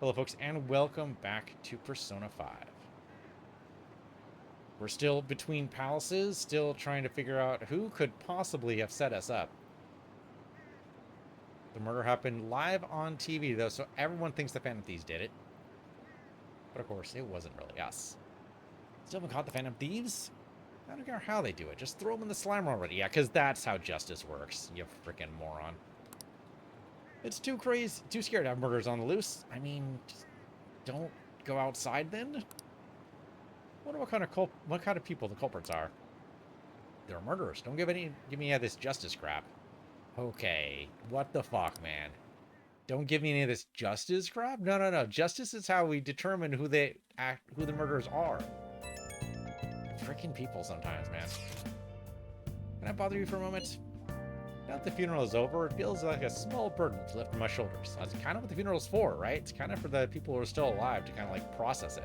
Hello folks, and welcome back to Persona 5. We're still between palaces, still trying to figure out who could possibly have set us up. The murder happened live on TV though, so everyone thinks the Phantom Thieves did it. But of course, it wasn't really us. Still haven't caught the Phantom Thieves? I don't care how they do it, just throw them in the Slimer already. Yeah, because that's how justice works, you freaking moron. It's too crazy, too scared to have murders on the loose. I mean, just don't go outside then? Wonder what kind of people the culprits are. They're murderers. Don't give me any of this justice crap. Okay, what the fuck, man? Don't give me any of this justice crap? No. Justice is how we determine who the murderers are. Freaking people sometimes, man. Can I bother you for a moment? Now that the funeral is over, it feels like a small burden to lift from my shoulders. That's kind of what the funeral's for, right? It's kind of for the people who are still alive to kind of like process it.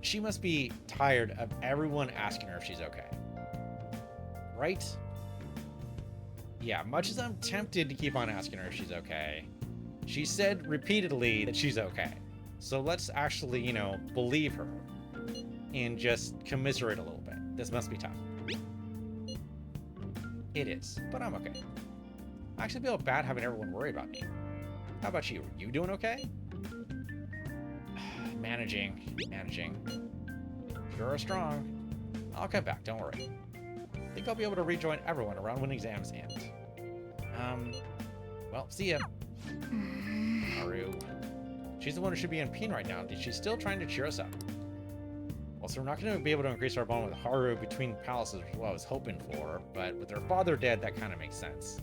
She must be tired of everyone asking her if she's okay. Right? Yeah, much as I'm tempted to keep on asking her if she's okay, she said repeatedly that she's okay. So let's actually, you know, believe her and just commiserate a little bit. This must be tough. It is, but I'm okay. I actually feel bad having everyone worry about me. How about you? You doing okay? Managing. Sure are strong. I'll come back, don't worry. Think I'll be able to rejoin everyone around when exams end. Well, see ya. Haru. She's the one who should be in pain right now. She's still trying to cheer us up. Well, so we're not going to be able to increase our bond with Haru between palaces, which is what I was hoping for, but with her father dead, that kind of makes sense.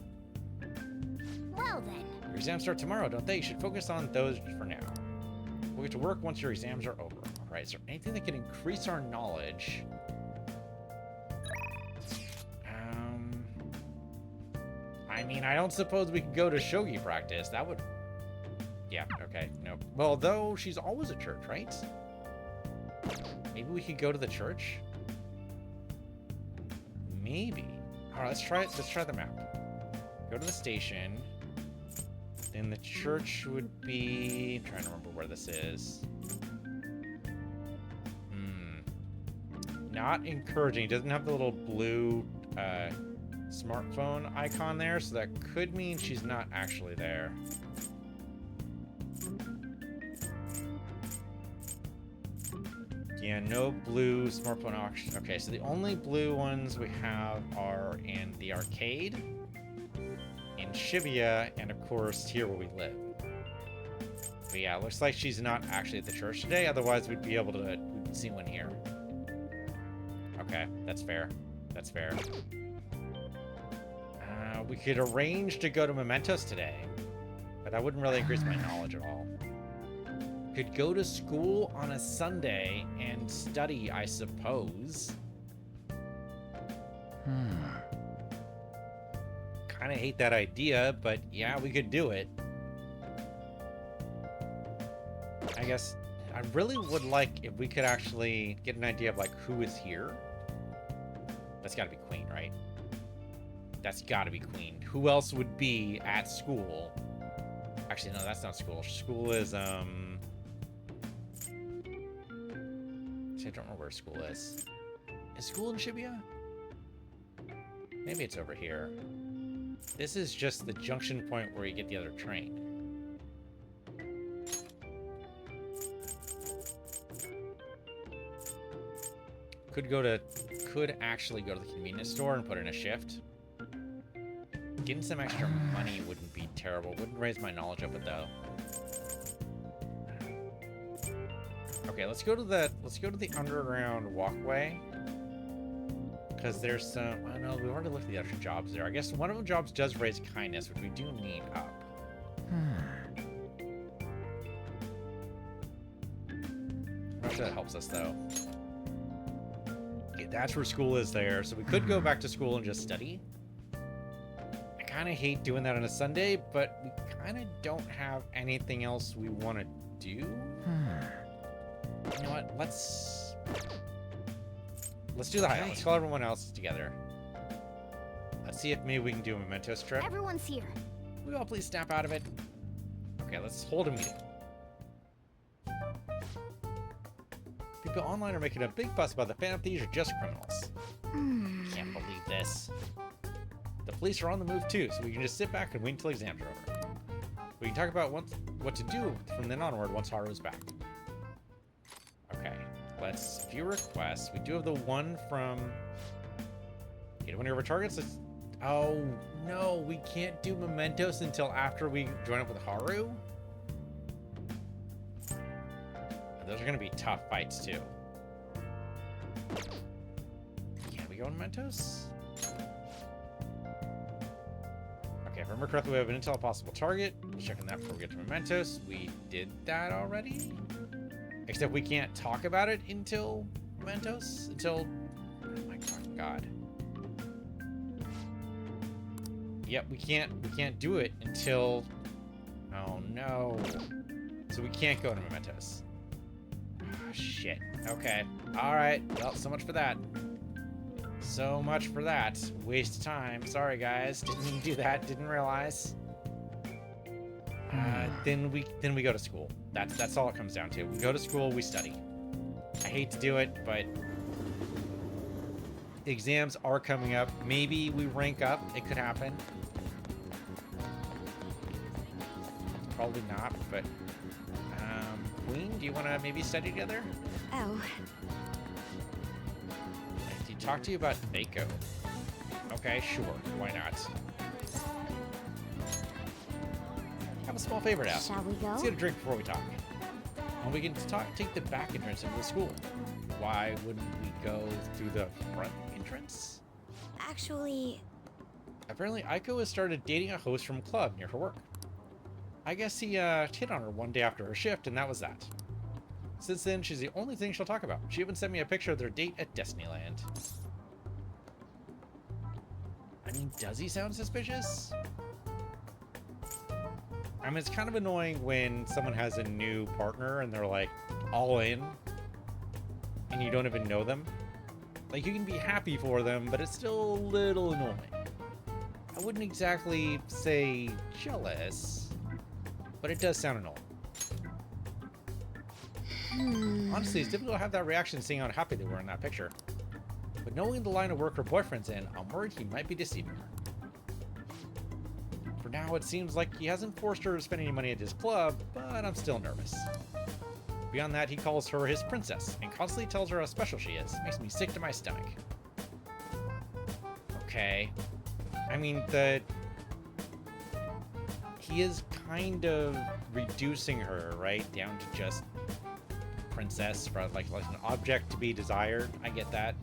Well then. Your exams start tomorrow, don't they? You should focus on those for now. We'll get to work once your exams are over. Alright, is there anything that can increase our knowledge? I mean, I don't suppose we could go to shogi practice. That would... Yeah, okay, no. Well, though, she's always at church, right? Maybe we could go to the church? Maybe. Alright, let's try it. Let's try the map. Go to the station. Then the church would be... I'm trying to remember where this is. Not encouraging. It doesn't have the little blue smartphone icon there, so that could mean she's not actually there. Yeah, no blue smartphone option. Okay, so the only blue ones we have are in the arcade, in Shibuya, and of course here where we live. But yeah, it looks like she's not actually at the church today, otherwise we'd be able to we'd see one here. Okay, that's fair. That's fair. We could arrange to go to Mementos today, but that wouldn't really increase my knowledge at all. Could go to school on a Sunday and study, I suppose. Kind of hate that idea, but yeah, we could do it. I guess I really would like if we could actually get an idea of like who is here. That's got to be Queen, right? That's got to be Queen. Who else would be at school? Actually, no, that's not school. School is, I don't know where school is. Is school in Shibuya? Maybe it's over here. This is just the junction point where you get the other train. Could actually go to the convenience store and put in a shift. Getting some extra money wouldn't be terrible. Wouldn't raise my knowledge of it though. Okay, let's go to the underground walkway. Because there's some... I don't know, we've already looked at the other jobs there. I guess one of the jobs does raise kindness, which we do need up. I'm not sure that helps us, though. Okay, that's where school is there. So we could go back to school and just study. I kind of hate doing that on a Sunday, but we kind of don't have anything else we want to do. You know what? Let's do the hideout. Let's call everyone else together. Let's see if maybe we can do a memento strip. Everyone's here. We all please snap out of it. Okay, let's hold a meeting. People online are making a big fuss about the Phantom Thieves are just criminals. Can't believe this. The police are on the move too, so we can just sit back and wait until exams are over. We can talk about what to do from then onward once Haru's back. Okay, let's view requests. We do have the one from... Okay, one of our targets. Oh, no, we can't do mementos until after we join up with Haru? Those are going to be tough fights, too. Can we go in mementos? Okay, if I remember correctly, we have an intel possible target. Let's check on that before we get to mementos. We did that already? Except we can't talk about it until mementos? Until... Oh my god. Yep, we can't do it until... Oh no. So we can't go to mementos. Oh, shit. Okay. Alright. Well, so much for that. So much for that. Waste of time. Sorry, guys. Didn't mean to do that. Didn't realize. Then we go to school. That's all it comes down to. We go to school, we study. I hate to do it, but exams are coming up. Maybe we rank up. It could happen. Probably not, but Queen, do you want to maybe study together? Oh. Do you talk to you about Mako? Okay, sure. Why not? I have a small favor to ask. Shall we go? Let's get a drink before we talk. And we can take the back entrance into the school. Why wouldn't we go through the front entrance? Actually... Apparently, Aiko has started dating a host from a club near her work. I guess he hit on her one day after her shift, and that was that. Since then, she's the only thing she'll talk about. She even sent me a picture of their date at Destinyland. I mean, does he sound suspicious? I mean, it's kind of annoying when someone has a new partner and they're like all in and you don't even know them. Like, you can be happy for them, but it's still a little annoying. I wouldn't exactly say jealous, but it does sound annoying. Honestly, it's difficult to have that reaction seeing how happy they were in that picture. But knowing the line of work her boyfriend's in, I'm worried he might be deceiving her. For now, it seems like he hasn't forced her to spend any money at his club, but I'm still nervous. Beyond that, he calls her his princess and constantly tells her how special she is. Makes me sick to my stomach. Okay. I mean, he is kind of reducing her, right, down to just princess, for like an object to be desired. I get that.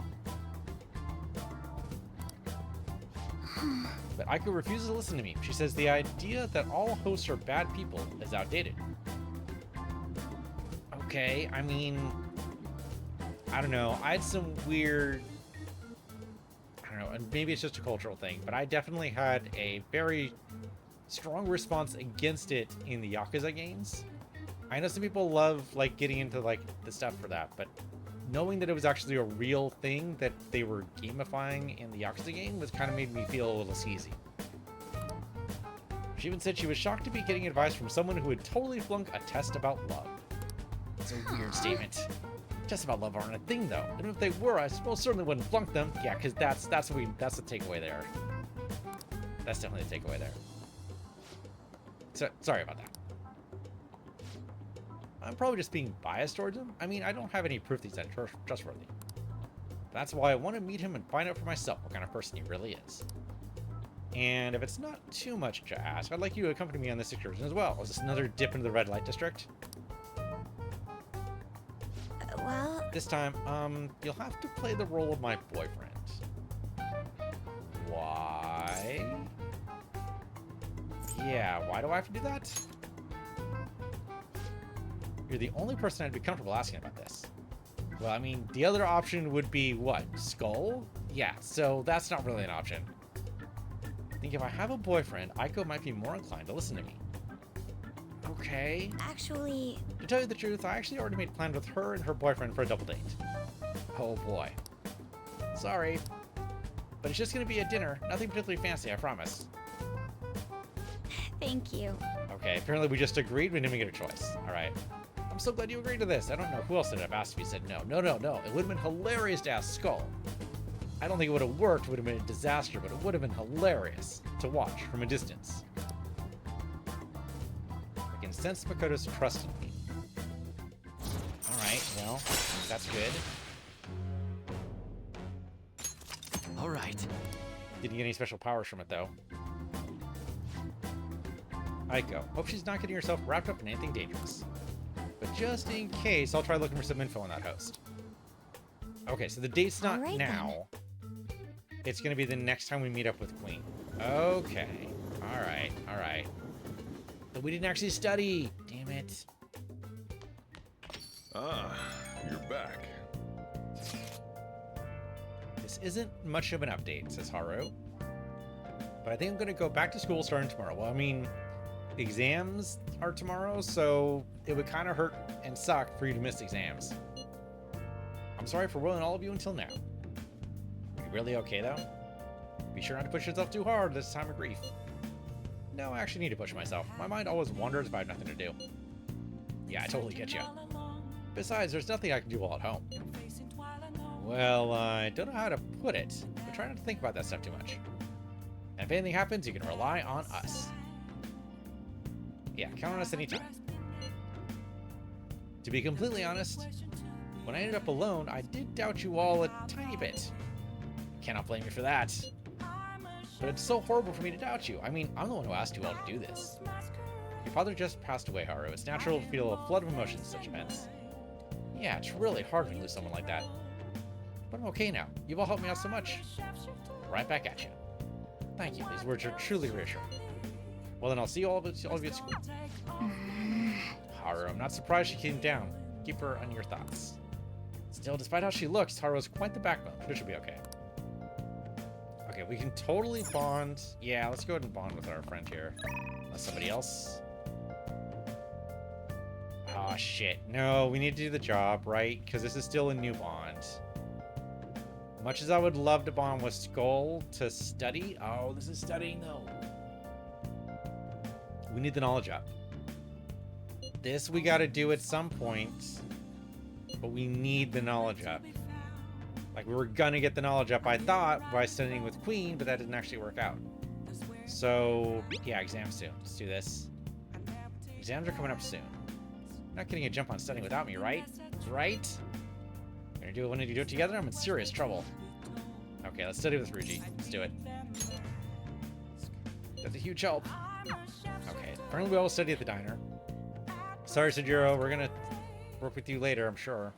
But Aiko refuses to listen to me. She says the idea that all hosts are bad people is outdated. Okay, I mean, I don't know. I had some weird... I don't know, and maybe it's just a cultural thing, but I definitely had a very strong response against it in the Yakuza games. I know some people love, like, getting into, like, the stuff for that, but knowing that it was actually a real thing that they were gamifying in the Yakuza game was kind of made me feel a little sleazy. She even said she was shocked to be getting advice from someone who would totally flunk a test about love. It's a weird statement. Tests about love aren't a thing, though. And if they were, I most certainly wouldn't flunk them. Yeah, because that's the takeaway there. That's definitely the takeaway there. So, sorry about that. I'm probably just being biased towards him. I mean, I don't have any proof that he's trustworthy. That's why I want to meet him and find out for myself what kind of person he really is. And if it's not too much to ask, I'd like you to accompany me on this excursion as well. Is this another dip into the red light district? Well... This time, you'll have to play the role of my boyfriend. Why? Yeah, why do I have to do that? You're the only person I'd be comfortable asking about this. Well, I mean, the other option would be what? Skull? Yeah, so that's not really an option. I think if I have a boyfriend, Aiko might be more inclined to listen to me. Okay. Actually... To tell you the truth, I actually already made plans with her and her boyfriend for a double date. Oh boy. Sorry. But it's just gonna be a dinner. Nothing particularly fancy, I promise. Thank you. Okay, apparently we just agreed. We didn't even get a choice. All right. I'm so glad you agreed to this. I don't know who else would have asked if you said no. No, no, no. It would have been hilarious to ask Skull. I don't think it would have worked. It would have been a disaster, but it would have been hilarious to watch from a distance. I can sense Makoto's trust in me. All right, well, that's good. All right. Didn't get any special powers from it, though. Aiko. Hope she's not getting herself wrapped up in anything dangerous. But just in case, I'll try looking for some info on that host. Okay, so the date's not Alright, now. It's going to be the next time we meet up with Queen. Okay. Alright, alright. But we didn't actually study. Damn it. Ah, you're back. This isn't much of an update, says Haru. But I think I'm going to go back to school starting tomorrow. Well, I mean, exams are tomorrow, so it would kind of hurt and suck for you to miss exams. I'm sorry for ruining all of you until now. Are you really okay, though? Be sure not to push yourself too hard this time of grief. No, I actually need to push myself. My mind always wanders if I have nothing to do. Yeah, I totally get you. Besides, there's nothing I can do while at home. Well, I don't know how to put it, but try not to think about that stuff too much. And if anything happens, you can rely on us. Yeah, count on us anytime. To be completely honest, when I ended up alone, I did doubt you all a tiny bit. Cannot blame you for that. But it's so horrible for me to doubt you. I mean, I'm the one who asked you all to do this. Your father just passed away, Haru. It's natural to feel a flood of emotions at such events. Yeah, it's really hard when you lose someone like that. But I'm okay now. You've all helped me out so much. Right back at you. Thank you. These words are truly reassuring. Well, then I'll see all of you at school. Haru, I'm not surprised she came down. Keep her on your thoughts. Still, despite how she looks, Haru's quite the backbone, but she'll be okay. Okay, we can totally bond. Yeah, let's go ahead and bond with our friend here. Unless somebody else. Oh, shit. No, we need to do the job, right? Because this is still a new bond. Much as I would love to bond with Skull to study. Oh, this is studying, though. We need the knowledge up. This we got to do at some point. But we need the knowledge up. Like, we were gonna get the knowledge up, I thought, by studying with Queen, but that didn't actually work out. So, yeah, exams soon. Let's do this. Exams are coming up soon. You're not getting a jump on studying without me, right? Right? We're gonna do it when you do it together? I'm in serious trouble. Okay, let's study with Ruji. Let's do it. That's a huge help. Okay, apparently we all study at the diner. Sorry, Sejiro, we're gonna work with you later, I'm sure.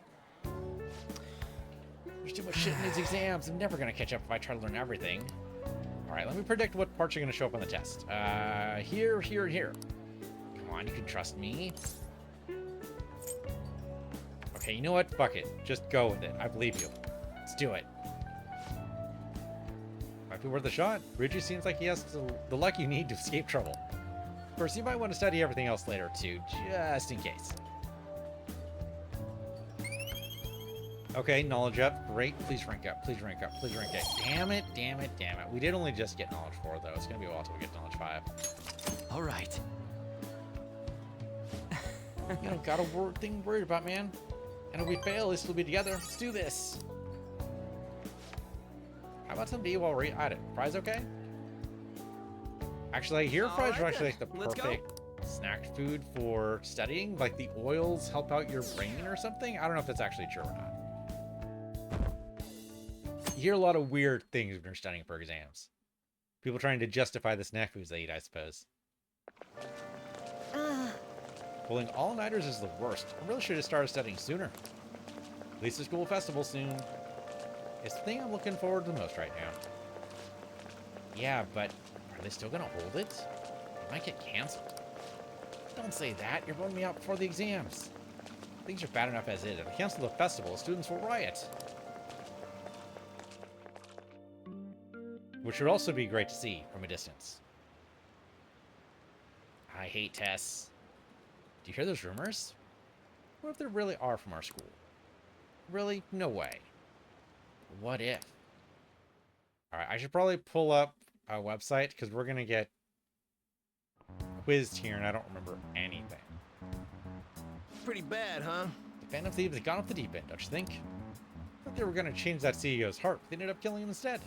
There's too much shit in these exams. I'm never gonna catch up if I try to learn everything. Alright, let me predict what parts are gonna show up on the test. Here, here, and here. Come on, you can trust me. Okay, you know what? Fuck it. Just go with it. I believe you. Let's do it. Might be worth a shot. Ryuji seems like he has the luck you need to escape trouble. Of course, you might want to study everything else later, too, just in case. Okay, knowledge up. Great. Please rank up. Please rank up. Please rank up. Damn it, damn it, damn it. We did only just get knowledge 4, though. It's going to be a while till we get knowledge 5. All right. You don't got a thing worried about, man. And if we fail, at least we'll be together. Let's do this. How about some B while we're at it? Fries okay? Actually, I hear fries are actually like the perfect snack food for studying. Like the oils help out your brain or something. I don't know if that's actually true or not. You hear a lot of weird things when you're studying for exams. People trying to justify the snack foods they eat, I suppose. Pulling all-nighters is the worst. I really should have started studying sooner. At least the school festival soon. It's the thing I'm looking forward to the most right now. Yeah, but are they still gonna hold it? It might get canceled. Don't say that. You're running me out before the exams. Things are bad enough as is. If I cancel the festival, students will riot. Which would also be great to see from a distance. I hate tests. Do you hear those rumors? What if there really are from our school? Really? No way. What if? Alright, I should probably pull up a website because we're going to get quizzed here and I don't remember anything. Pretty bad, huh? The Phantom Thieves had gone off the deep end, don't you think? I thought they were going to change that CEO's heart, but they ended up killing him instead.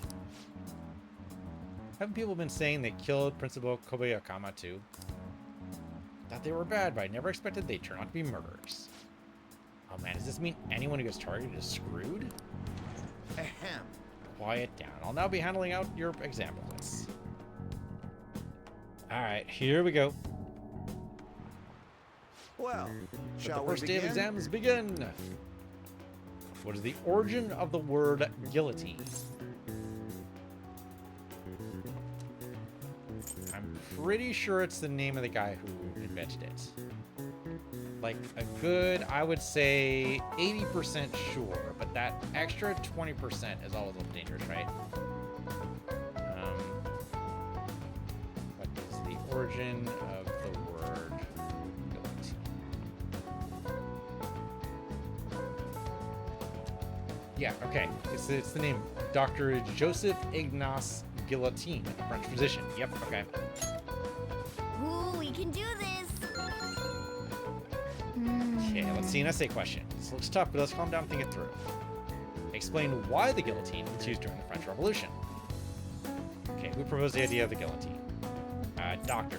Haven't people been saying they killed Principal Kobayakama too? Thought they were bad, but I never expected they'd turn out to be murderers. Oh man, does this mean anyone who gets targeted is screwed? Ahem. Quiet down. I'll now be handling out your examples. Alright, here we go. Well, Let shall the we first day of begin? exams begin. What is the origin of the word guillotine? I'm pretty sure it's the name of the guy who invented it. Like a good, I would say 80% sure, but that extra 20% is always a little dangerous, right? What is the origin of the word guillotine? Yeah, okay. It's the name. Dr. Joseph Ignace Guillotine, a French physician. Yep, okay. Ooh, we can do this. Okay, let's see an essay question. This looks tough, but let's calm down and think it through. Explain why the guillotine was used during the French Revolution. Okay, who proposed the idea of the guillotine? Doctor.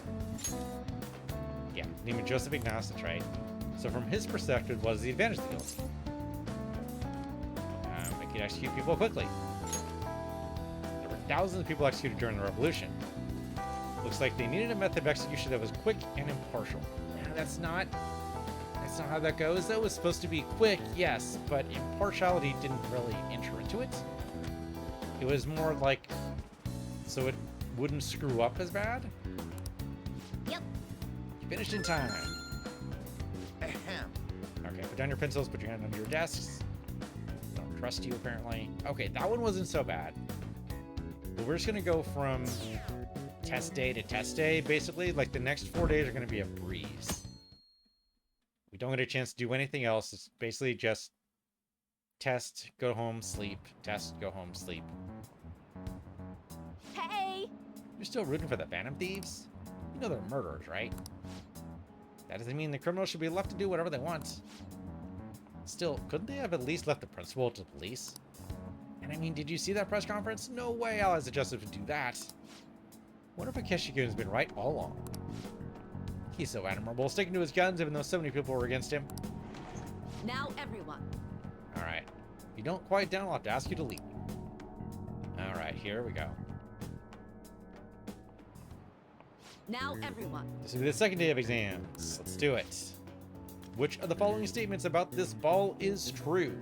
Yeah, name of Joseph Ignace, that's right. So from his perspective, what is the advantage of the guillotine? It could execute people quickly. There were thousands of people executed during the Revolution. Looks like they needed a method of execution that was quick and impartial. That's not how that goes. That was supposed to be quick, yes, but impartiality didn't really enter into it. It was more like so it wouldn't screw up as bad. Yep. You finished in time. Ahem. Okay, put down your pencils, put your hand under your desks. Don't trust you, apparently. Okay, that one wasn't so bad. But we're just gonna go from test day to test day, basically. Like the next 4 days are gonna be a breeze. We don't get a chance to do anything else. It's basically just test, go home, sleep, test, go home, sleep. Hey. You're still rooting for the Phantom Thieves? You know they're murderers, right? That doesn't mean the criminals should be left to do whatever they want. Still, couldn't they have at least left the principal to the police? And I mean, did you see that press conference? No way Allies adjusted to do that. What if Akeshikun's been right all along? He's so admirable, sticking to his guns even though so many people were against him. Now everyone. Alright. If you don't quiet down, I'll have to ask you to leave. Alright, here we go. Now everyone. This will be the second day of exams. Let's do it. Which of the following statements about this ball is true?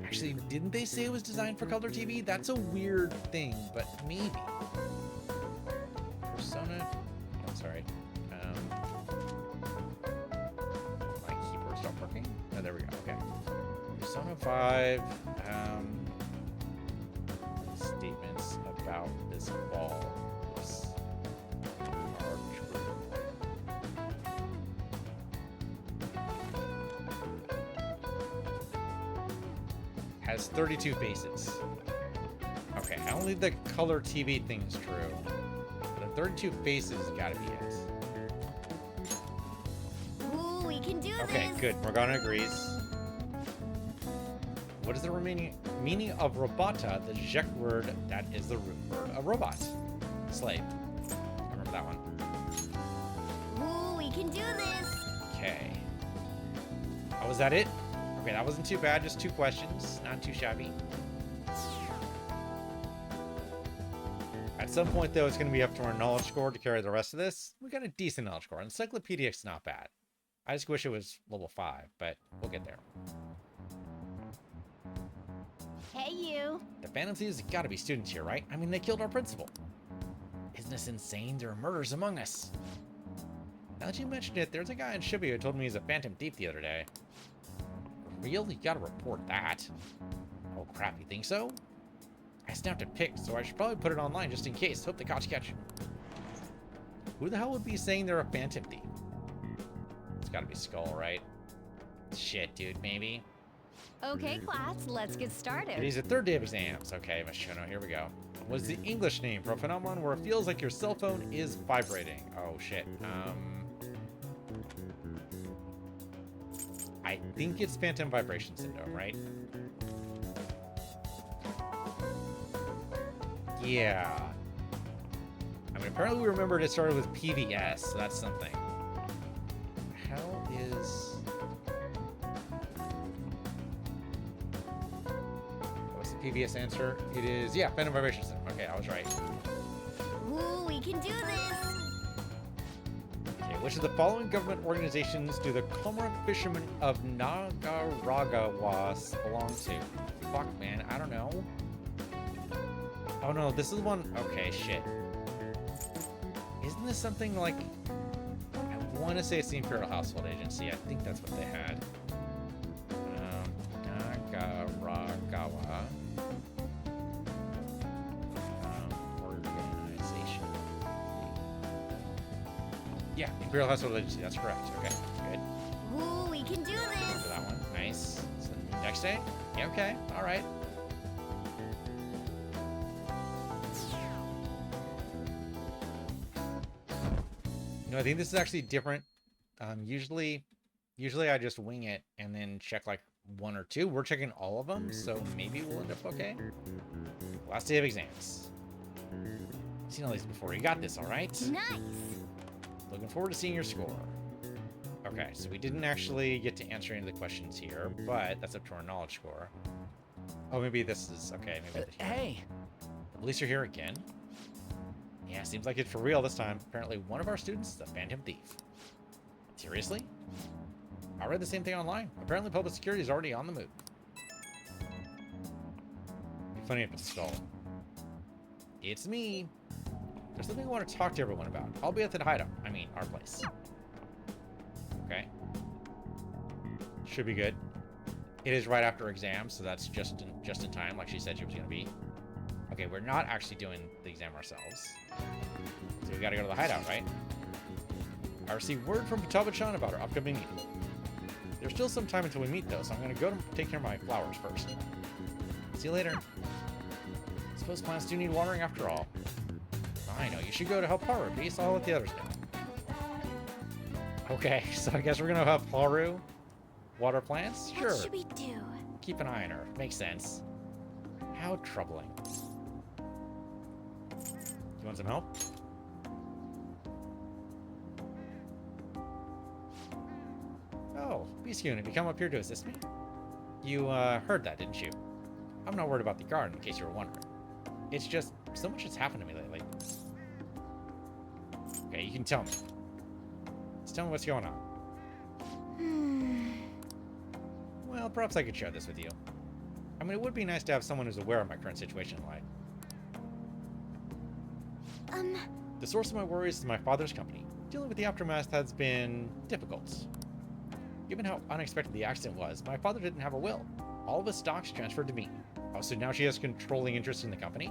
Actually, didn't they say it was designed for color TV? That's a weird thing, but maybe. Persona. Oh, sorry. My keyboard stopped working. Oh, there we go. Okay. Persona 5. Statements about this ball are true. Has 32 faces. Okay, only the color TV thing is true. The 32 faces gotta be it. Ooh, we can do this. Okay, good. Morgana agrees. What is the remaining meaning of robota, the Czech word that is the root word of robot? Slave. I remember that one. Ooh, we can do this. Okay. Oh, was that it? Okay, that wasn't too bad. Just 2 questions. Not too shabby. At some point, though, it's going to be up to our knowledge score to carry the rest of this. We got a decent knowledge score. Encyclopedic's not bad. I just wish it was level 5, but we'll get there. Hey, you. The Phantom Thieves have got to be students here, right? I mean, they killed our principal. Isn't this insane? There are murders among us. Now that you mentioned it, there's a guy in Shibuya who told me he's a Phantom Thief the other day. For real? You gotta report that. Oh crap, you think so? I snapped a pic, so I should probably put it online just in case. Hope the cops catch him. Who the hell would be saying they're a Phantom Thief? It's gotta be Skull, right? Shit, dude, maybe. Okay, class, let's get It started. is the third day of exams. Okay, Michonne, here we go. What's the English name for a phenomenon where it feels like your cell phone is vibrating? Oh, shit. I think it's phantom vibration syndrome, right? Yeah. I mean, apparently we remembered it started with PVS, so that's something. Hell is... What's the PVS answer? It is, yeah, phantom vibration syndrome. Okay, I was right. Ooh, we can do this. Okay, which of the following government organizations do the Cormorant fishermen of Nagaragawas belong to? Fuck, man, I don't know. Oh no, this is one... Okay, shit. Isn't this something like... I want to say it's the Imperial Household Agency. I think that's what they had. Nagaragawa. Organization. Yeah, Imperial Household Agency. That's correct. Okay, good. Ooh, we can do For this. that one. Nice. So next day? Yeah, okay. All right. No, I think this is actually different. Usually I just wing it and then check like one or two. We're checking all of them, so maybe we'll end up okay. Last day of exams. Seen all these before. You got this, all right? Nice. Looking forward to seeing your score. Okay, so we didn't actually get to answer any of the questions here, but that's up to our knowledge score. Oh, maybe this is okay. Maybe Hey, at least you're here again. Yeah, seems like it's for real this time. Apparently, one of our students is a phantom thief. Seriously? I read the same thing online. Apparently, public security is already on the move. Be funny if it's stalled. It's me. There's something I want to talk to everyone about. I'll be at the hideout. I mean, our place. Okay. Should be good. It is right after exams, so that's just in time, like she said she was going to be. Okay, we're not actually doing the exam ourselves. So we gotta go to the hideout, right? I received word from Patabachan about our upcoming meeting. There's still some time until we meet, though, so I'm gonna go to take care of my flowers first. See you later. Suppose plants do need watering after all. I know, you should go to help Haru, please. I'll let the others know. Okay, so I guess we're gonna help Haru water plants? Sure. What should we do? Keep an eye on her. Makes sense. How troubling. You want some help? Oh, Beast Unit, you come up here to assist me? You, heard that, didn't you? I'm not worried about the garden, in case you were wondering. It's just, so much has happened to me lately. Okay, you can tell me. Just tell me what's going on. Well, perhaps I could share this with you. I mean, it would be nice to have someone who's aware of my current situation in life. The source of my worries is my father's company. Dealing with the aftermath has been difficult. Given how unexpected the accident was, my father didn't have a will. All of his stocks transferred to me. Oh, so now she has controlling interest in the company?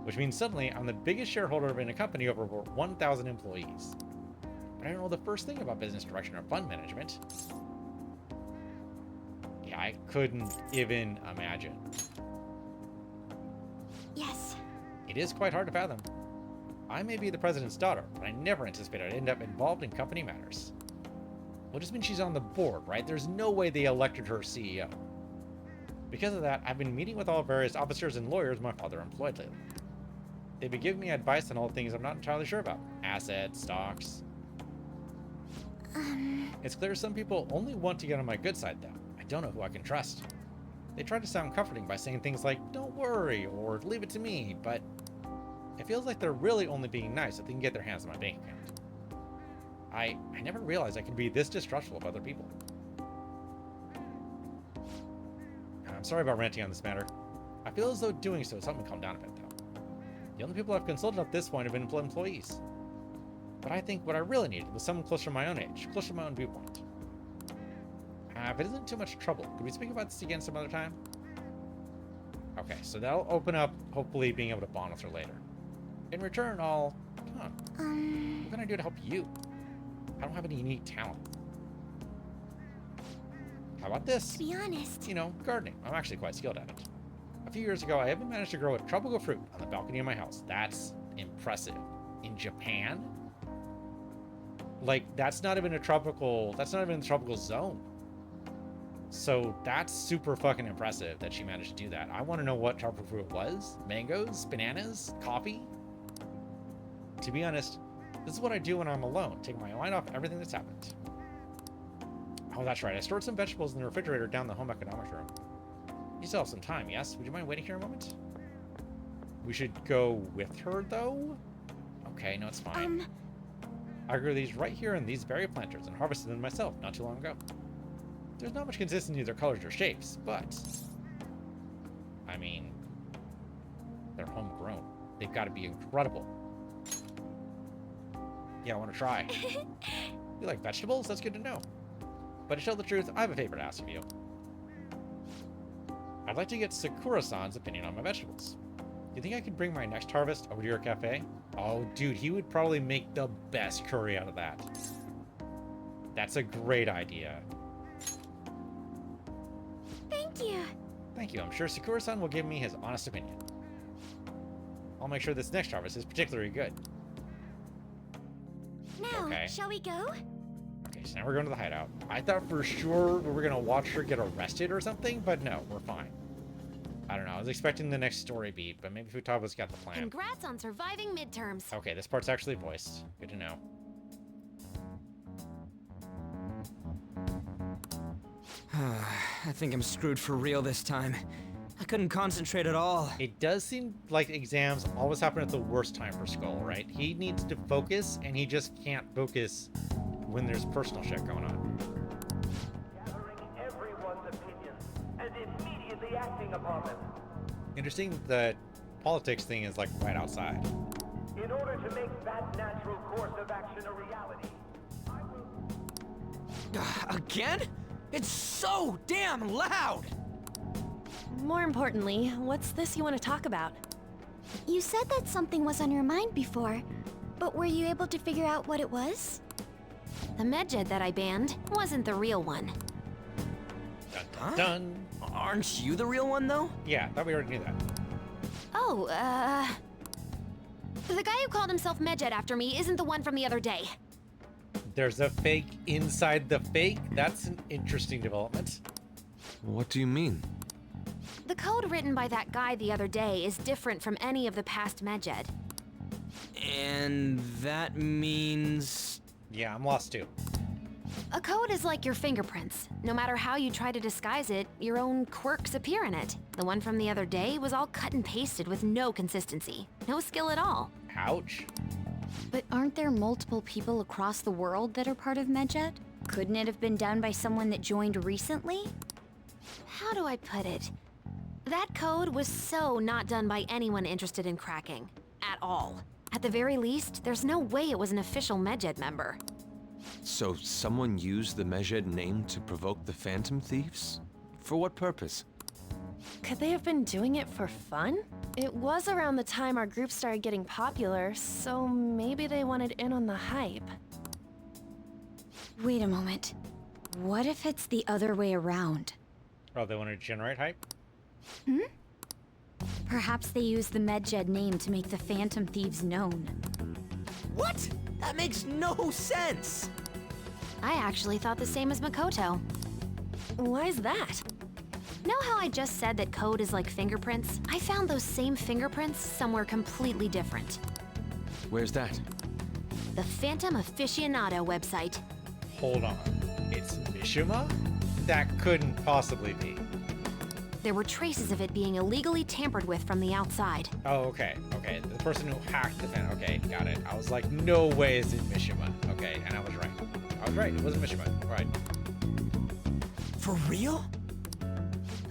Which means suddenly I'm the biggest shareholder in a company of over 1,000 employees. But I don't know the first thing about business direction or fund management. Yeah, I couldn't even imagine. Yes. It is quite hard to fathom. I may be the president's daughter, but I never anticipated I'd end up involved in company matters. Well, it just means she's on the board, right? There's no way they elected her CEO. Because of that, I've been meeting with all various officers and lawyers my father employed lately. They've been giving me advice on all things I'm not entirely sure about. Assets, stocks. It's clear some people only want to get on my good side, though. I don't know who I can trust. They try to sound comforting by saying things like, don't worry, or leave it to me, but it feels like they're really only being nice if they can get their hands on my bank account. I never realized I could be this distrustful of other people. I'm sorry about ranting on this matter. I feel as though doing so has helped me calm down a bit, though. The only people I've consulted at this point have been employees. But I think what I really needed was someone closer to my own age, closer to my own viewpoint. If it isn't too much trouble, could we speak about this again some other time? Okay, so that'll open up, hopefully, being able to bond with her later. In return, I'll... What can I do to help you? I don't have any unique talent. How about this? To be honest, You know, gardening. I'm actually quite skilled at it. A few years ago, I even managed to grow a tropical fruit on the balcony of my house. That's impressive. In Japan? Like, that's not even the tropical zone. So that's super fucking impressive that she managed to do that. I want to know what tropical fruit it was. Mangoes, bananas, coffee. To be honest, this is what I do when I'm alone. Take my mind off everything that's happened. Oh, that's right. I stored some vegetables in the refrigerator down the home economics room. You still have some time, yes? Would you mind waiting here a moment? We should go with her, though? Okay, no, it's fine. I grew these right here in these very planters and harvested them myself not too long ago. There's not much consistency in their colors or shapes, but... I mean... they're homegrown. They've got to be incredible. Yeah, I want to try. You like vegetables? That's good to know. But to tell the truth, I have a favor to ask of you. I'd like to get Sakura-san's opinion on my vegetables. Do you think I could bring my next harvest over to your cafe? Oh, dude, he would probably make the best curry out of that. That's a great idea. thank you. Thank you. I'm sure Sakura-san will give me his honest opinion. I'll make sure this next harvest is particularly good. Now, Okay. shall we go? Okay, so now we're going to the hideout. I thought for sure we were going to watch her get arrested or something, but no, we're fine. I don't know. I was expecting the next story beat, but maybe Futaba's got the plan. Congrats on surviving midterms. Okay, this part's actually voiced. Good to know. I think I'm screwed for real this time. I couldn't concentrate at all. It does seem like exams always happen at the worst time for Skull, right? He needs to focus, and he just can't focus when there's personal shit going on. Gathering everyone's opinions and immediately acting upon them. Interesting, the politics thing is like right outside. In order to make that natural course of action a reality, I will... Again? It's so damn loud! More importantly, what's this you want to talk about? You said that something was on your mind before, but were you able to figure out what it was? The medjed that I banned wasn't the real one. Dun, dun, Huh? dun. Aren't you the real one, though? Yeah, thought we already knew that. Oh, the guy who called himself medjed after me isn't the one from the other day. There's a fake inside the fake. That's an interesting development. What do you mean? The code written by that guy the other day is different from any of the past medjed. And that means... Yeah, I'm lost too. A code is like your fingerprints. No matter how you try to disguise it, your own quirks appear in it. The one from the other day was all cut and pasted with no consistency. No skill at all. Ouch. But aren't there multiple people across the world that are part of medjed? Couldn't it have been done by someone that joined recently? How do I put it? That code was so not done by anyone interested in cracking. At all. At the very least, there's no way it was an official medjed member. So someone used the Medjed name to provoke the Phantom Thieves? For what purpose? Could they have been doing it for fun? It was around the time our group started getting popular, so maybe they wanted in on the hype. Wait a moment. What if it's the other way around? Oh, they want to generate hype? Perhaps they used the medjed name to make the Phantom Thieves known. What? That makes no sense! I actually thought the same as Makoto. Why's that? Know how I just said that code is like fingerprints? I found those same fingerprints somewhere completely different. Where's that? The Phantom Aficionado website. Hold on. It's Mishima? That couldn't possibly be. There were traces of it being illegally tampered with from the outside. Oh, okay. Okay, the person who hacked the fan. Okay, got it. I was like, no way is it Mishima. Okay, and I was right. I was right. It wasn't Mishima. All right. For real?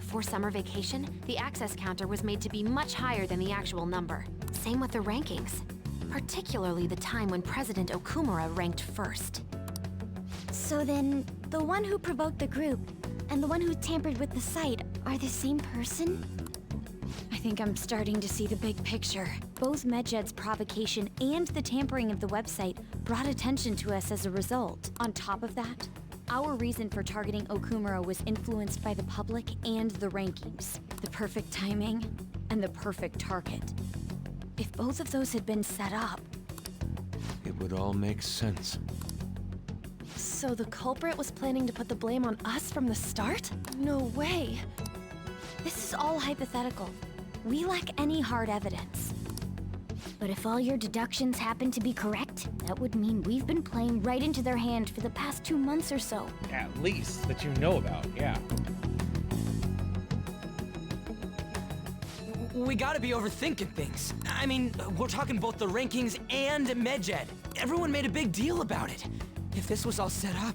For summer vacation, the access counter was made to be much higher than the actual number. Same with the rankings. Particularly the time when President Okumura ranked first. So then, the one who provoked the group and the one who tampered with the site are the same person? I think I'm starting to see the big picture. Both medjed's provocation and the tampering of the website brought attention to us as a result. On top of that, Our reason for targeting Okumura was influenced by the public and the rankings. The perfect timing and the perfect target. If both of those had been set up... It would all make sense. So the culprit was planning to put the blame on us from the start? No way. This is all hypothetical. We lack any hard evidence. But if all your deductions happen to be correct, that would mean we've been playing right into their hand for the past 2 months or so. At least that you know about, yeah. We gotta be overthinking things. I mean, we're talking both the rankings and MedJed. Everyone made a big deal about it. If this was all set up,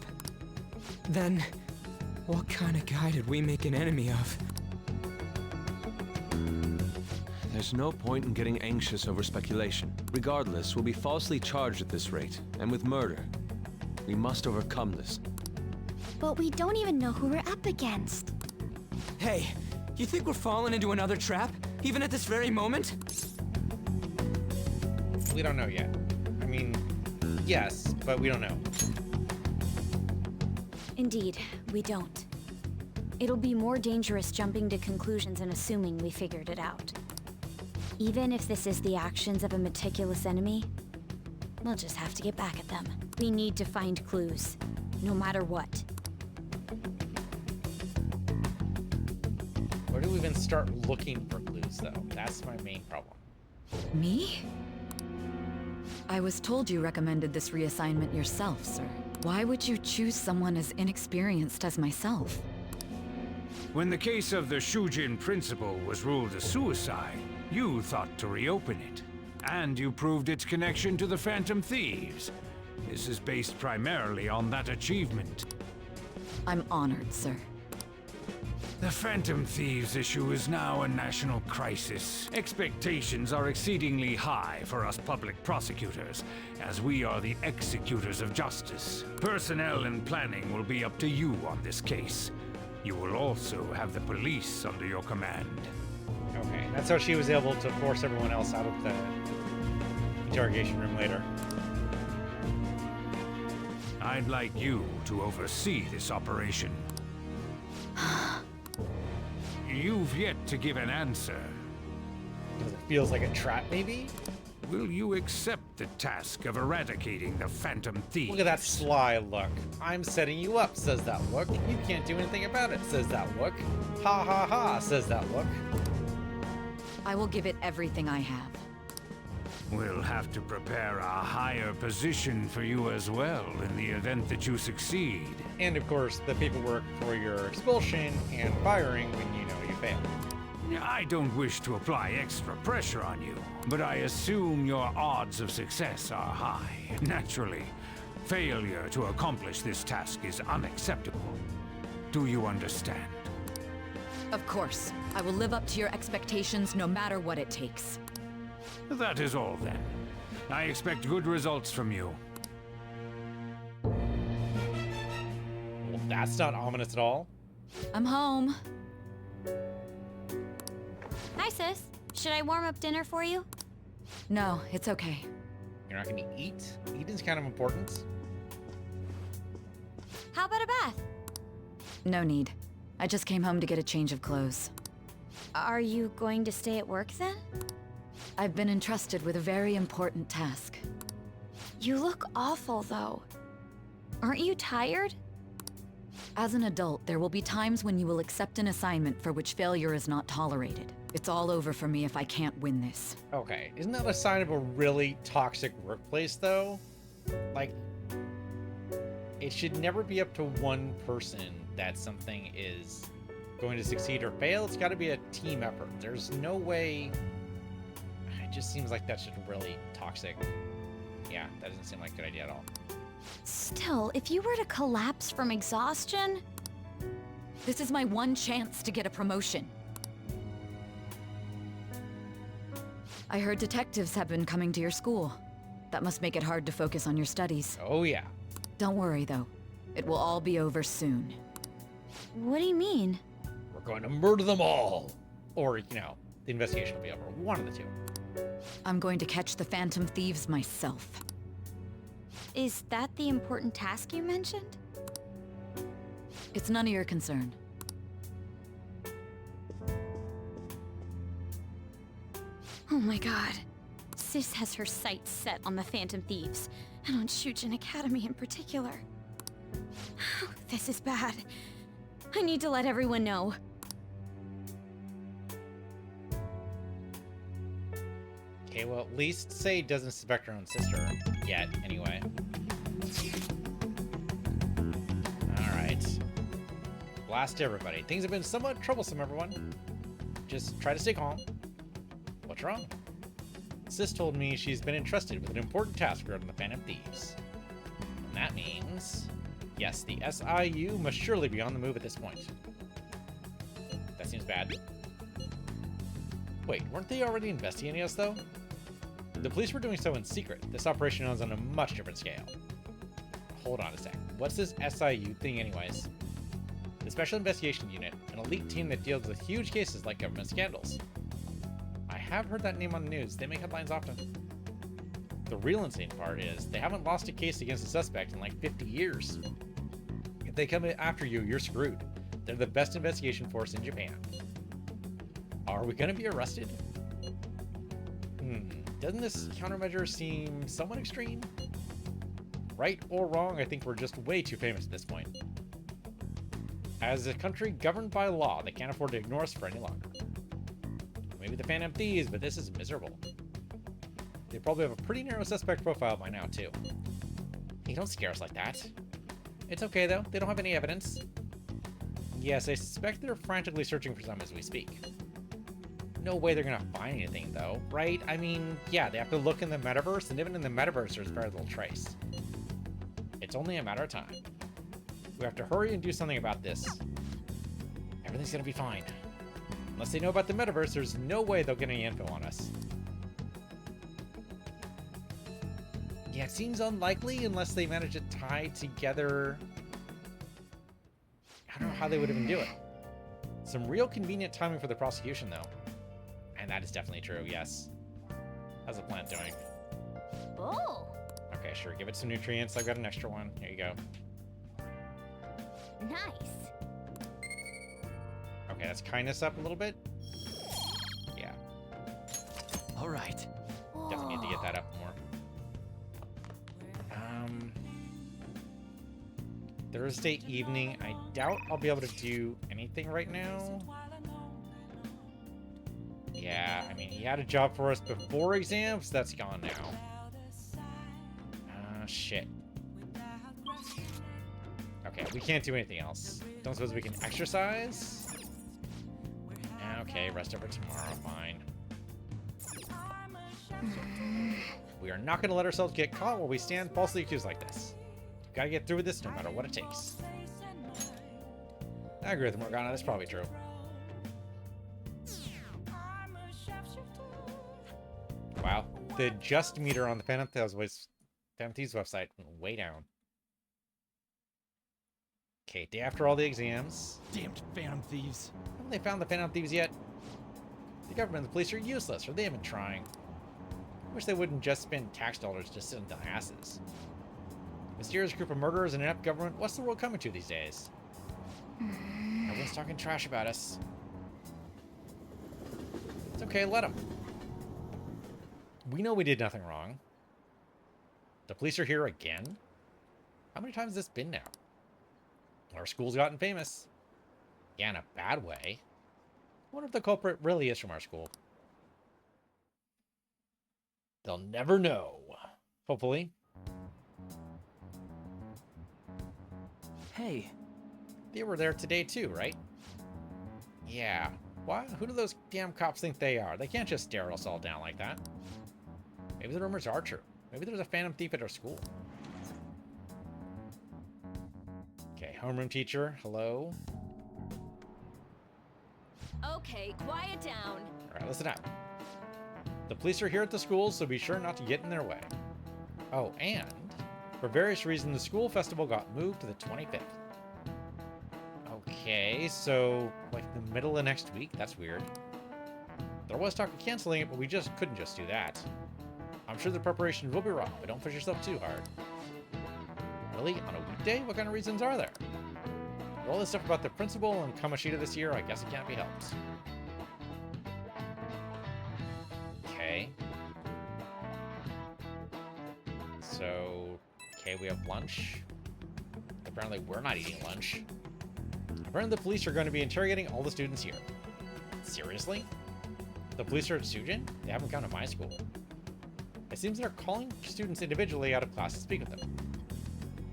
then what kind of guy did we make an enemy of? There's no point in getting anxious over speculation. Regardless, we'll be falsely charged at this rate, and with murder. We must overcome this. But we don't even know who we're up against. Hey, you think we're falling into another trap? Even at this very moment? We don't know yet. I mean, yes, but we don't know. Indeed, we don't. It'll be more dangerous jumping to conclusions and assuming we figured it out. Even if this is the actions of a meticulous enemy, we'll just have to get back at them. We need to find clues, no matter what. Where do we even start looking for clues, though? That's my main problem. Me? I was told you recommended this reassignment yourself, sir. Why would you choose someone as inexperienced as myself? When the case of the Shujin principal was ruled a suicide, you thought to reopen it. And you proved its connection to the Phantom Thieves. This is based primarily on that achievement. I'm honored, sir. The Phantom Thieves issue is now a national crisis. Expectations are exceedingly high for us public prosecutors, as we are the executors of justice. Personnel and planning will be up to you on this case. You will also have the police under your command. Okay, that's how she was able to force everyone else out of the interrogation room later. I'd like you to oversee this operation. You've yet to give an answer. Because it feels like a trap, maybe? Will you accept the task of eradicating the Phantom Thieves? Look at that sly look. I'm setting you up, says that look. You can't do anything about it, says that look. Ha ha ha, says that look. I will give it everything I have. We'll have to prepare a higher position for you as well in the event that you succeed. And of course, the paperwork for your expulsion and firing when you know you fail. I don't wish to apply extra pressure on you, but I assume your odds of success are high. Naturally, failure to accomplish this task is unacceptable. Do you understand? Of course. I will live up to your expectations no matter what it takes. That is all then. I expect good results from you. Well, that's not ominous at all. I'm home. Hi, sis. Should I warm up dinner for you? No, it's okay. You're not gonna eat? Eating's kind of important. How about a bath? No need. I just came home to get a change of clothes. Are you going to stay at work then? I've been entrusted with a very important task. You look awful, though. Aren't you tired? As an adult, there will be times when you will accept an assignment for which failure is not tolerated. It's all over for me if I can't win this. Okay, isn't that a sign of a really toxic workplace, though? Like, it should never be up to one person that something is going to succeed or fail. It's got to be a team effort. There's no way... It just seems like that's just really toxic. Yeah, that doesn't seem like a good idea at all. Still, if you were to collapse from exhaustion... This is my one chance to get a promotion. I heard detectives have been coming to your school. That must make it hard to focus on your studies. Oh, yeah. Don't worry, though. It will all be over soon. What do you mean? We're going to murder them all. Or, you know, the investigation will be over. One of the two. I'm going to catch the Phantom Thieves myself. Is that the important task you mentioned? It's none of your concern. Oh my god. Sis has her sights set on the Phantom Thieves, and on Shujin Academy in particular. This is bad. I need to let everyone know. Okay, well, at least Say doesn't suspect her own sister yet, anyway. Alright. Blast everybody. Things have been somewhat troublesome, everyone. Just try to stay calm. What's wrong? Sis told me she's been entrusted with an important task regarding the Phantom Thieves. And that means... yes, the SIU must surely be on the move at this point. That seems bad. Wait, weren't they already investigating us, though? The police were doing so in secret. This operation is on a much different scale. Hold on a sec. What's this SIU thing anyways? The Special Investigation Unit, an elite team that deals with huge cases like government scandals. I have heard that name on the news. They make headlines often. The real insane part is, they haven't lost a case against a suspect in like 50 years. If they come after you, you're screwed. They're the best investigation force in Japan. Are we gonna be arrested? Doesn't this countermeasure seem somewhat extreme? Right or wrong, I think we're just way too famous at this point. As a country governed by law, they can't afford to ignore us for any longer. Maybe the Phantom Thieves, but this is miserable. They probably have a pretty narrow suspect profile by now, too. Hey, don't scare us like that. It's okay, though. They don't have any evidence. Yes, I suspect they're frantically searching for some as we speak. No way they're gonna find anything, though, right? I mean, yeah, they have to look in the metaverse, and even in the metaverse, there's very little trace. It's only a matter of time. We have to hurry and do something about this. Everything's gonna be fine. Unless they know about the metaverse, there's no way they'll get any info on us. Yeah, it seems unlikely unless they manage to tie together... I don't know how they would even do it. Some real convenient timing for the prosecution, though. And that is definitely true, yes. How's the plant doing? Oh. Okay, sure. Give it some nutrients. I've got an extra one. Here you go. Nice. Okay, that's kindness up a little bit. Yeah. All right. Definitely need to get that up more. Thursday evening. I doubt I'll be able to do anything right now. Yeah, I mean, he had a job for us before exams. That's gone now. Shit. Okay, we can't do anything else. Don't suppose we can exercise? Okay, rest over tomorrow. Fine. We are not going to let ourselves get caught while we stand falsely accused like this. We've got to get through with this no matter what it takes. I agree with Morgana. That's probably true. Wow. The just meter on the Phantom Thieves website went way down. Okay, day after all the exams. Damned Phantom Thieves. Haven't they found the Phantom Thieves yet? The government and the police are useless, or they have been trying. I wish they wouldn't just spend tax dollars to sit on their asses. Mysterious group of murderers and inept government. What's the world coming to these days? Everyone's talking trash about us. It's okay, let them. We know we did nothing wrong. The police are here again? How many times has this been now? Our school's gotten famous. Yeah, in a bad way. I wonder if the culprit really is from our school. They'll never know. Hopefully. Hey. They were there today too, right? Yeah. Why? Who do those damn cops think they are? They can't just stare us all down like that. Maybe the rumors are true. Maybe there's a Phantom Thief at our school. Okay, homeroom teacher, hello. Okay, quiet down. Alright, listen up. The police are here at the school, so be sure not to get in their way. Oh, and for various reasons, the school festival got moved to the 25th. Okay, so like the middle of next week? That's weird. There was talk of canceling it, but we just couldn't just do that. I'm sure the preparations will be rough, but don't push yourself too hard. Really? On a weekday? What kind of reasons are there? All this stuff about the principal and Kamoshida this year, I guess it can't be helped. Okay. So, okay, we have lunch. Apparently, we're not eating lunch. Apparently, the police are going to be interrogating all the students here. Seriously? The police are at Sujin? They haven't come to my school. It seems they're calling students individually out of class to speak with them.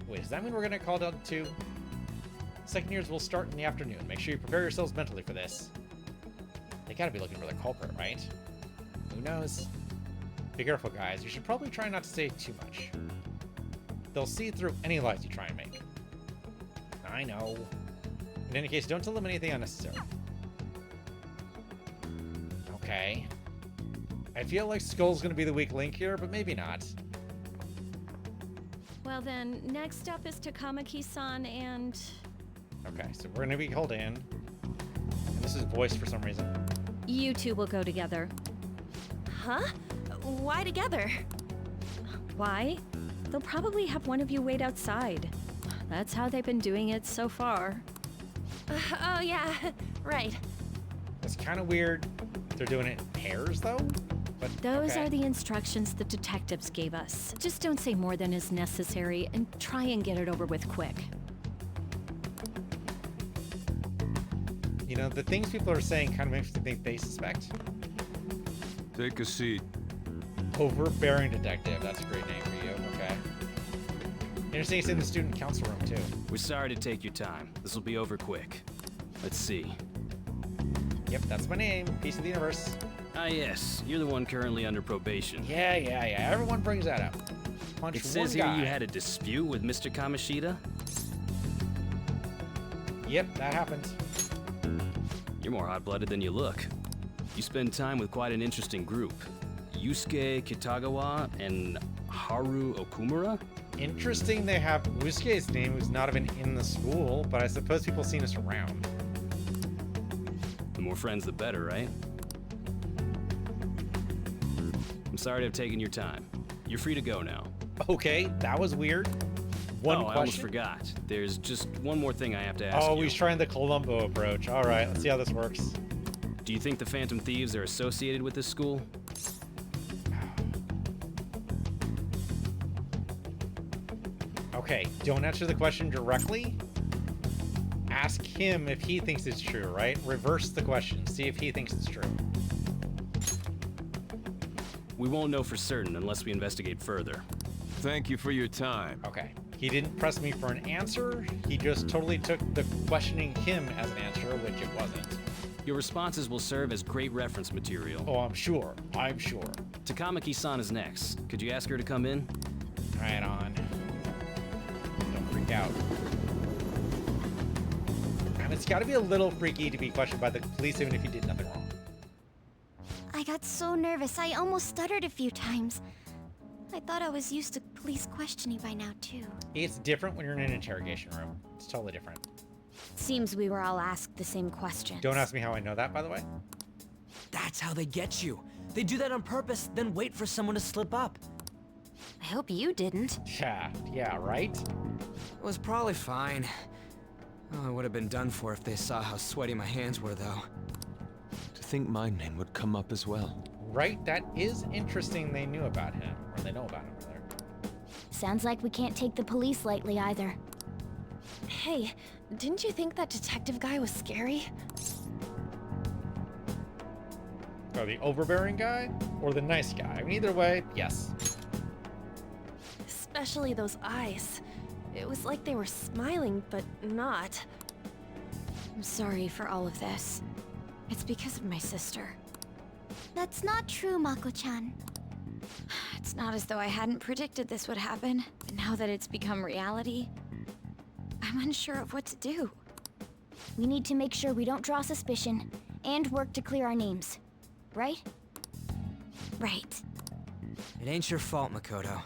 Wait, does that mean we're going to get called out too? Second years will start in the afternoon. Make sure you prepare yourselves mentally for this. They gotta be looking for the culprit, right? Who knows? Be careful, guys. You should probably try not to say too much. They'll see through any lies you try and make. I know. In any case, don't tell them anything unnecessary. Okay. I feel like Skull's gonna be the weak link here, but maybe not. Well then, next up is Takamaki-san and... Okay, so we're gonna be called in. And this is voiced for some reason. You two will go together. Huh? Why together? Why? They'll probably have one of you wait outside. That's how they've been doing it so far. Oh yeah, right. It's kind of weird. They're doing it in pairs, though. But Those okay. are the instructions the detectives gave us. Just don't say more than is necessary and try and get it over with quick. You know, the things people are saying kind of makes me think they suspect. Take a seat. Overbearing detective. That's a great name for you. Okay. Interesting it's in the student council room, too. We're sorry to take your time. This will be over quick. Let's see. Yep, that's my name. Piece of the universe. Ah, yes. You're the one currently under probation. Yeah. Everyone brings that up. Punch It says one here guy. you had a dispute with Mr. Kamoshida? Yep, that happened. You're more hot-blooded than you look. You spend time with quite an interesting group. Yusuke Kitagawa and Haru Okumura? Interesting they have Usuke's name, who's not even in the school, but I suppose people seen us around. The more friends, the better, right? I'm sorry to have taken your time. You're free to go now. Okay, that was weird. One I question. almost forgot. There's just one more thing I have to ask you. Oh, he's trying the Columbo approach. All right, let's see how this works. Do you think the Phantom Thieves are associated with this school? Okay, don't answer the question directly. Ask him if he thinks it's true, right? Reverse the question. See if he thinks it's true. We won't know for certain unless we investigate further. Thank you for your time. Okay. He didn't press me for an answer. He just totally took the questioning him as an answer, which it wasn't. Your responses will serve as great reference material. Oh, I'm sure. I'm sure. Takamaki-san is next. Could you ask her to come in? Right on. Don't freak out. And it's got to be a little freaky to be questioned by the police even if you did nothing wrong. I got so nervous, I almost stuttered a few times. I thought I was used to police questioning by now, too. It's different when you're in an interrogation room. It's totally different. Seems we were all asked the same questions. Don't ask me how I know that, by the way. That's how they get you. They do that on purpose, then wait for someone to slip up. I hope you didn't. Yeah, right? It was probably fine. Oh, it would have been done for if they saw how sweaty my hands were, though. To think my name would come up as well. Right, that is interesting they knew about him. Or they know about him, rather. Sounds like we can't take the police lightly either. Hey, didn't you think that detective guy was scary? Oh, the overbearing guy? Or the nice guy? I mean, either way, yes. Especially those eyes. It was like they were smiling, but not. I'm sorry for all of this. It's because of my sister. That's not true, Mako-chan. It's not as though I hadn't predicted this would happen, but now that it's become reality, I'm unsure of what to do. We need to make sure we don't draw suspicion, and work to clear our names. Right? Right. It ain't your fault, Makoto.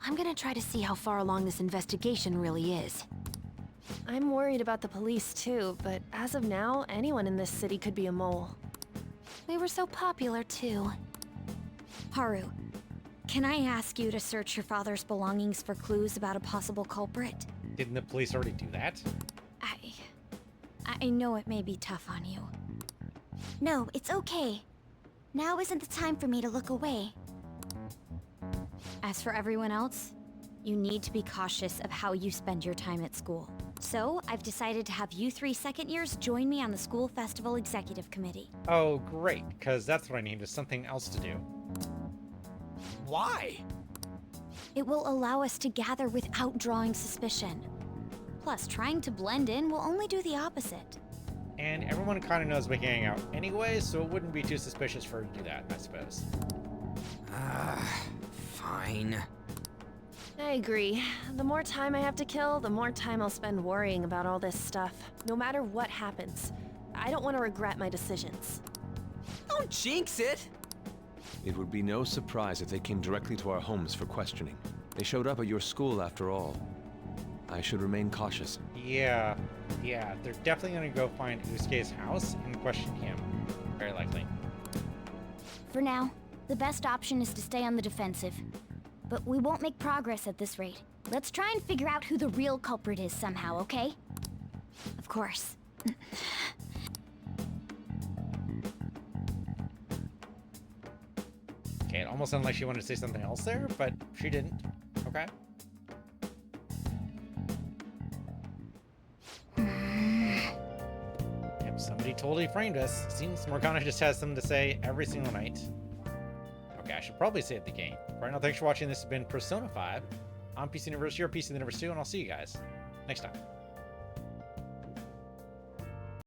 I'm gonna try to see how far along this investigation really is. I'm worried about the police too, but as of now, anyone in this city could be a mole. We were so popular, too. Haru, can I ask you to search your father's belongings for clues about a possible culprit? Didn't the police already do that? I know it may be tough on you. No, it's okay. Now isn't the time for me to look away. As for everyone else, you need to be cautious of how you spend your time at school. So, I've decided to have you 3 second years join me on the school festival executive committee. Oh, great, because that's what I need, is something else to do. Why? It will allow us to gather without drawing suspicion. Plus, trying to blend in will only do the opposite. And everyone kind of knows we hang out anyway, so it wouldn't be too suspicious for her to do that, I suppose. Fine. I agree. The more time I have to kill, the more time I'll spend worrying about all this stuff. No matter what happens. I don't want to regret my decisions. Don't jinx it! It would be no surprise if they came directly to our homes for questioning. They showed up at your school after all. I should remain cautious. Yeah, they're definitely going to go find Usuke's house and question him. Very likely. For now, the best option is to stay on the defensive. But we won't make progress at this rate. Let's try and figure out who the real culprit is somehow, okay? Of course. Okay, it almost sounded like she wanted to say something else there, but she didn't. Okay. Yep, somebody totally framed us. Seems Morgana just has something to say every single night. Okay, I should probably say at the game. Right now, thanks for watching. This has been Persona 5 on PC Universe, your PC Universe 2, and I'll see you guys next time.